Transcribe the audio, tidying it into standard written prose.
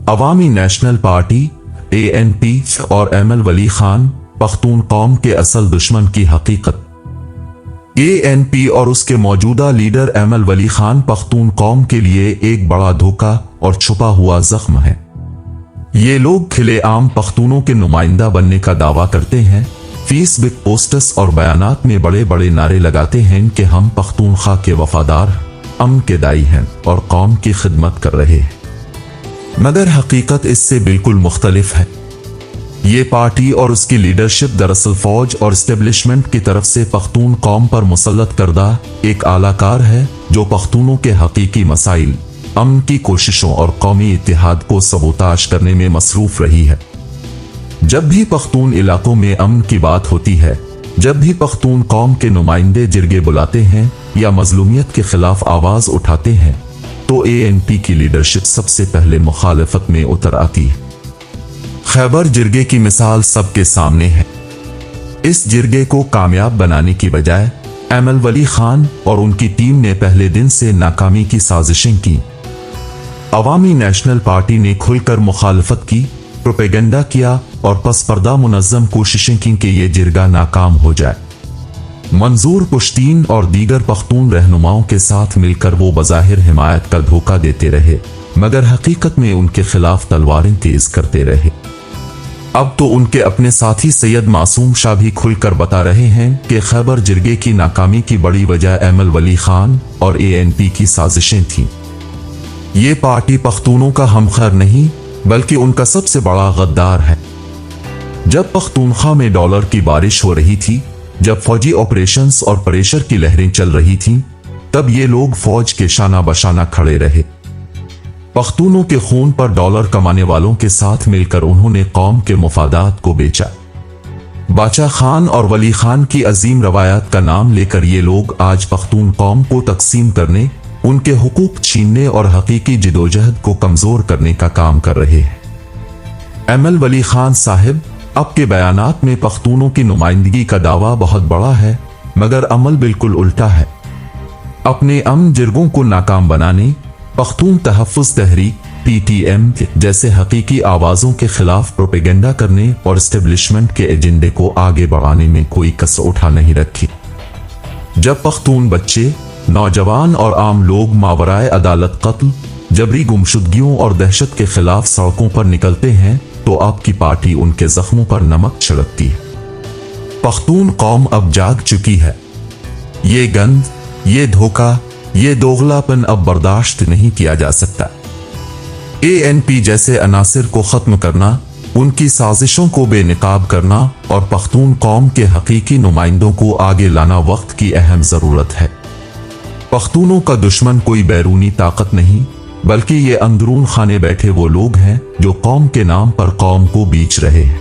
عوامی national party ANP اور ایمل ولی خان پختون قوم کے اصل دشمن کی حقیقت۔ ANP اور اس کے موجودہ لیڈر ایمل ولی خان پختون قوم کے لیے ایک بڑا دھوکہ اور چھپا ہوا زخم ہے۔ یہ لوگ کھلے عام پختونوں کے نمائندہ بننے کا دعویٰ کرتے ہیں، فیس بک پوسٹس اور بیانات میں بڑے بڑے نعرے لگاتے ہیں کہ ہم پختونخوا کے وفادار، امن کے دائی ہیں اور قوم کی خدمت کر رہے ہیں، مگر حقیقت اس سے بالکل مختلف ہے۔ یہ پارٹی اور اس کی لیڈرشپ دراصل فوج اور اسٹیبلشمنٹ کی طرف سے پختون قوم پر مسلط کردہ ایک اعلی کار ہے جو پختونوں کے حقیقی مسائل، امن کی کوششوں اور قومی اتحاد کو سبوتاژ کرنے میں مصروف رہی ہے۔ جب بھی پختون علاقوں میں امن کی بات ہوتی ہے، جب بھی پختون قوم کے نمائندے جرگے بلاتے ہیں یا مظلومیت کے خلاف آواز اٹھاتے ہیں تو ANP کی لیڈرشپ سب سے پہلے مخالفت میں اتر آتی ہے۔ خیبر جرگے کی مثال سب کے سامنے ہے۔ اس جرگے کو کامیاب بنانے کی بجائے ایمل ولی خان اور ان کی ٹیم نے پہلے دن سے ناکامی کی سازشیں کی۔ عوامی نیشنل پارٹی نے کھل کر مخالفت کی، پروپیگنڈا کیا اور پس پردہ منظم کوششیں کی کہ یہ جرگہ ناکام ہو جائے۔ منظور پشتین اور دیگر پختون رہنماؤں کے ساتھ مل کر وہ بظاہر حمایت کا دھوکہ دیتے رہے، مگر حقیقت میں ان کے خلاف تلواریں تیز کرتے رہے۔ اب تو ان کے اپنے ساتھی سید معصوم شاہ بھی کھل کر بتا رہے ہیں کہ خیبر جرگے کی ناکامی کی بڑی وجہ ایمل ولی خان اور ANP کی سازشیں تھیں۔ یہ پارٹی پختونوں کا ہمخیر نہیں بلکہ ان کا سب سے بڑا غدار ہے۔ جب پختونخوا میں ڈالر کی بارش ہو رہی تھی، جب فوجی آپریشنز اور پریشر کی لہریں چل رہی تھیں، تب یہ لوگ فوج کے شانہ بشانہ کھڑے رہے۔ پختونوں کے خون پر ڈالر کمانے والوں کے ساتھ مل کر انہوں نے قوم کے مفادات کو بیچا۔ باچا خان اور ولی خان کی عظیم روایات کا نام لے کر یہ لوگ آج پختون قوم کو تقسیم کرنے، ان کے حقوق چھیننے اور حقیقی جدوجہد کو کمزور کرنے کا کام کر رہے ہیں۔ ایمل ولی خان صاحب اب کے بیانات میں پختونوں کی نمائندگی کا دعویٰ بہت بڑا ہے، مگر عمل بالکل الٹا ہے۔ اپنے امن جرگوں کو ناکام بنانے، پختون تحفظ تحریک PTM جیسے حقیقی آوازوں کے خلاف پروپیگنڈا کرنے اور اسٹیبلشمنٹ کے ایجنڈے کو آگے بڑھانے میں کوئی کسر اٹھا نہیں رکھی۔ جب پختون بچے، نوجوان اور عام لوگ ماورائے عدالت قتل، جبری گمشدگیوں اور دہشت کے خلاف سڑکوں پر نکلتے ہیں تو آپ کی پارٹی ان کے زخموں پر نمک چھڑکتی ہے۔ پختون قوم اب جاگ چکی ہے۔ یہ گند، یہ دھوکہ، یہ دوغلاپن اب برداشت نہیں کیا جا سکتا۔ ANP جیسے عناصر کو ختم کرنا، ان کی سازشوں کو بے نقاب کرنا اور پختون قوم کے حقیقی نمائندوں کو آگے لانا وقت کی اہم ضرورت ہے۔ پختونوں کا دشمن کوئی بیرونی طاقت نہیں بلکہ یہ اندرون خانے بیٹھے وہ لوگ ہیں جو قوم کے نام پر قوم کو بیچ رہے ہیں۔